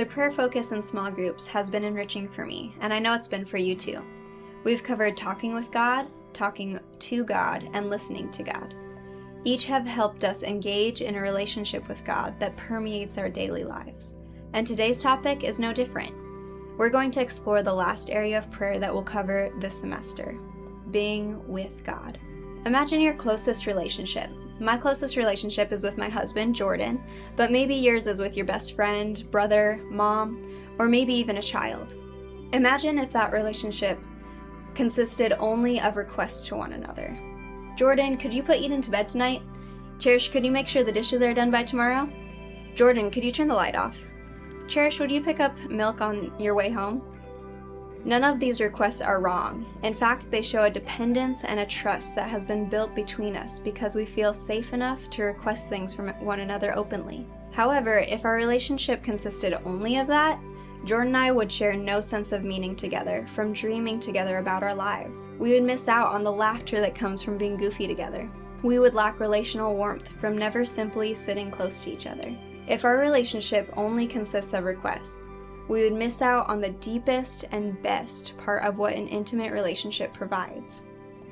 The prayer focus in small groups has been enriching for me, and I know it's been for you too. We've covered talking with God, talking to God, and listening to God. Each have helped us engage in a relationship with God that permeates our daily lives. And today's topic is no different. We're going to explore the last area of prayer that we'll cover this semester, being with God. Imagine your closest relationship. My closest relationship is with my husband, Jordan, but maybe yours is with your best friend, brother, mom, or maybe even a child. Imagine if that relationship consisted only of requests to one another. Jordan, could you put Eden to bed tonight? Cherish, could you make sure the dishes are done by tomorrow? Jordan, could you turn the light off? Cherish, would you pick up milk on your way home? None of these requests are wrong. In fact, they show a dependence and a trust that has been built between us because we feel safe enough to request things from one another openly. However, if our relationship consisted only of that, Jordan and I would share no sense of meaning together, from dreaming together about our lives. We would miss out on the laughter that comes from being goofy together. We would lack relational warmth from never simply sitting close to each other. If our relationship only consists of requests, we would miss out on the deepest and best part of what an intimate relationship provides.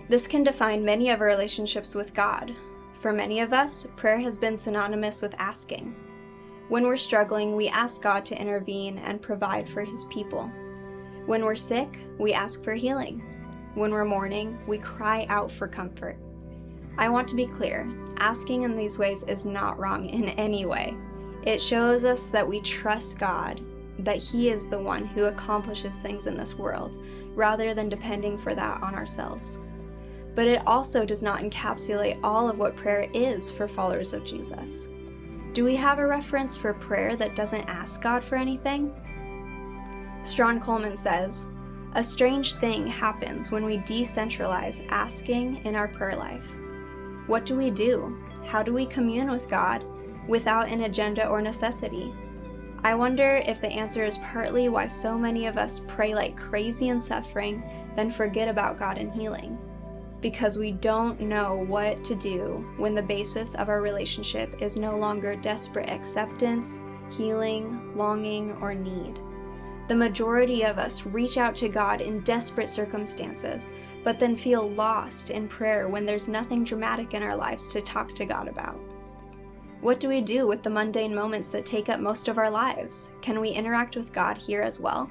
This can define many of our relationships with God. For many of us, prayer has been synonymous with asking. When we're struggling, we ask God to intervene and provide for His people. When we're sick, we ask for healing. When we're mourning, we cry out for comfort. I want to be clear, asking in these ways is not wrong in any way. It shows us that we trust God, that He is the one who accomplishes things in this world, rather than depending for that on ourselves. But it also does not encapsulate all of what prayer is for followers of Jesus. Do we have a reference for prayer that doesn't ask God for anything? Strawn Coleman says, "A strange thing happens when we decentralize asking in our prayer life. What do we do? How do we commune with God without an agenda or necessity? I wonder if the answer is partly why so many of us pray like crazy in suffering, then forget about God and healing. Because we don't know what to do when the basis of our relationship is no longer desperate acceptance, healing, longing, or need. The majority of us reach out to God in desperate circumstances, but then feel lost in prayer when there's nothing dramatic in our lives to talk to God about. What do we do with the mundane moments that take up most of our lives? Can we interact with God here as well?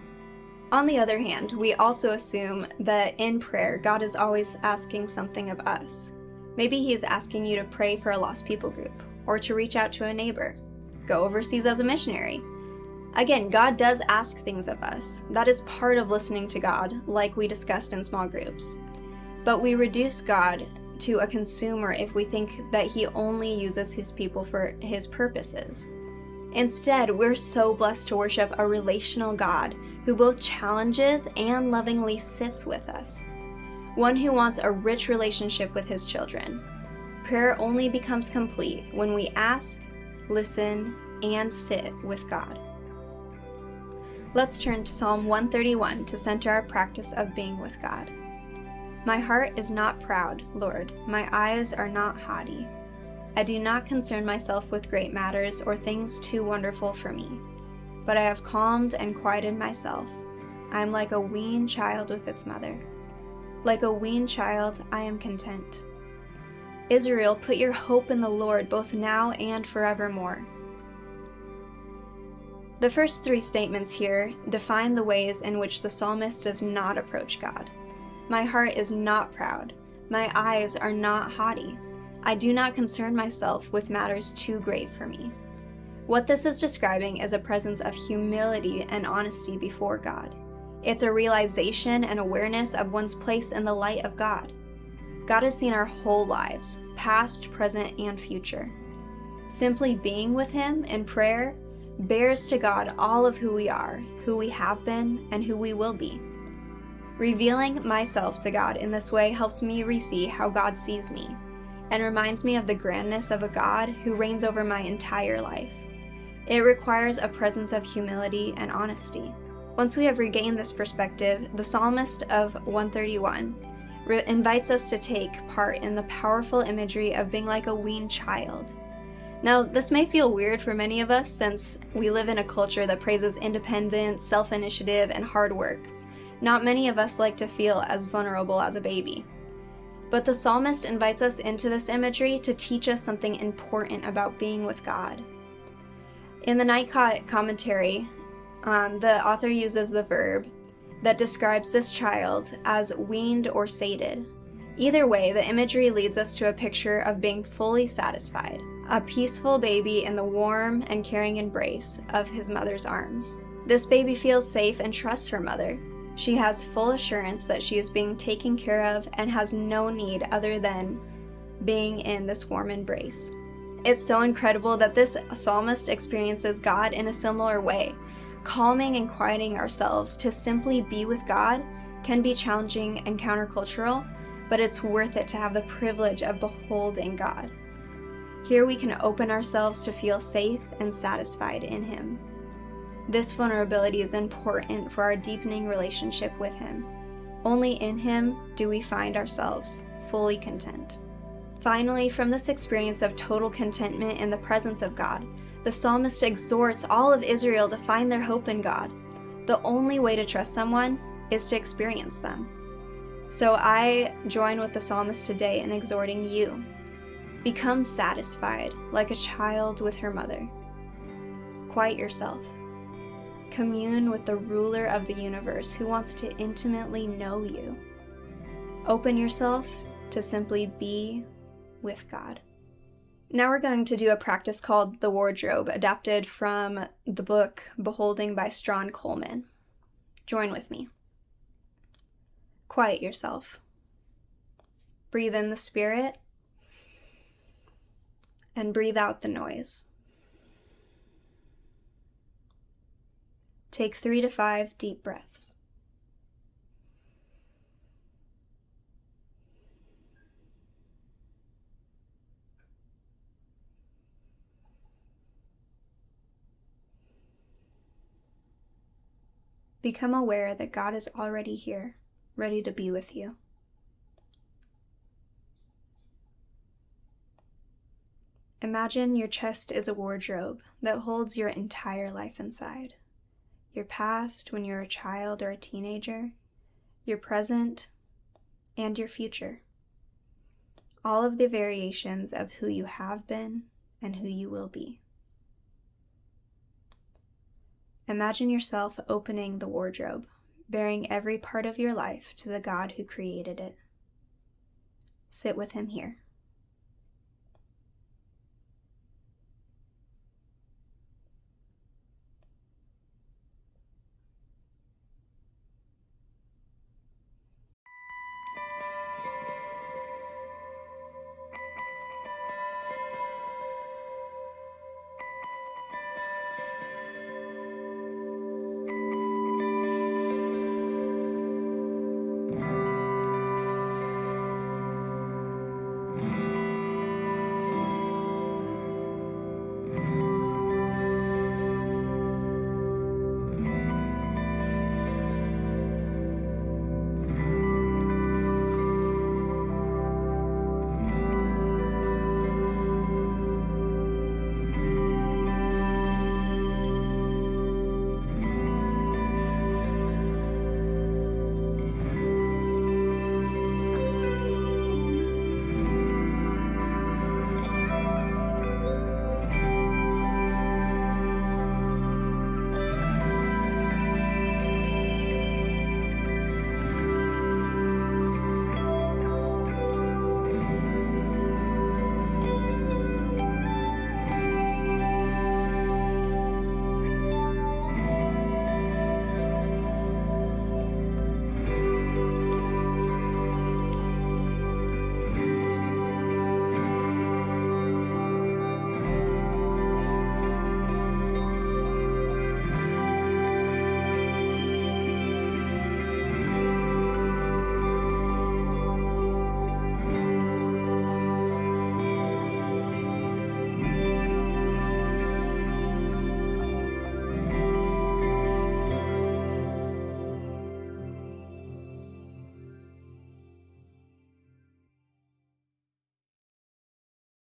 On the other hand, we also assume that in prayer, God is always asking something of us. Maybe He is asking you to pray for a lost people group, or to reach out to a neighbor, go overseas as a missionary. Again, God does ask things of us. That is part of listening to God, like we discussed in small groups. But we reduce God to a consumer if we think that He only uses His people for His purposes. Instead, we're so blessed to worship a relational God who both challenges and lovingly sits with us, one who wants a rich relationship with His children. Prayer only becomes complete when we ask, listen, and sit with God. Let's turn to Psalm 131 to center our practice of being with God. My heart is not proud, Lord. My eyes are not haughty. I do not concern myself with great matters or things too wonderful for me. But I have calmed and quieted myself. I am like a weaned child with its mother. Like a weaned child, I am content. Israel, put your hope in the Lord both now and forevermore. The first three statements here define the ways in which the psalmist does not approach God. My heart is not proud. My eyes are not haughty. I do not concern myself with matters too great for me. What this is describing is a presence of humility and honesty before God. It's a realization and awareness of one's place in the light of God. God has seen our whole lives, past, present, and future. Simply being with Him in prayer bears to God all of who we are, who we have been, and who we will be. Revealing myself to God in this way helps me re-see how God sees me, and reminds me of the grandness of a God who reigns over my entire life. It requires a presence of humility and honesty. Once we have regained this perspective, the psalmist of 131 invites us to take part in the powerful imagery of being like a weaned child. Now, this may feel weird for many of us since we live in a culture that praises independence, self-initiative, and hard work. Not many of us like to feel as vulnerable as a baby. But the psalmist invites us into this imagery to teach us something important about being with God. In the Nightcott commentary, the author uses the verb that describes this child as weaned or sated. Either way, the imagery leads us to a picture of being fully satisfied, a peaceful baby in the warm and caring embrace of his mother's arms. This baby feels safe and trusts her mother. She has full assurance that she is being taken care of and has no need other than being in this warm embrace. It's so incredible that this psalmist experiences God in a similar way. Calming and quieting ourselves to simply be with God can be challenging and countercultural, but it's worth it to have the privilege of beholding God. Here we can open ourselves to feel safe and satisfied in Him. This vulnerability is important for our deepening relationship with Him. Only in Him do we find ourselves fully content. Finally, from this experience of total contentment in the presence of God, the psalmist exhorts all of Israel to find their hope in God. The only way to trust someone is to experience them. So I join with the psalmist today in exhorting you. Become satisfied like a child with her mother. Quiet yourself. Commune with the ruler of the universe who wants to intimately know you. Open yourself to simply be with God. Now we're going to do a practice called the wardrobe, adapted from the book Beholding by Strawn Coleman. Join with me. Quiet yourself. Breathe in the spirit and breathe out the noise. Take 3 to 5 deep breaths. Become aware that God is already here, ready to be with you. Imagine your chest is a wardrobe that holds your entire life inside. Your past when you're a child or a teenager, your present, and your future. All of the variations of who you have been and who you will be. Imagine yourself opening the wardrobe, bearing every part of your life to the God who created it. Sit with Him here.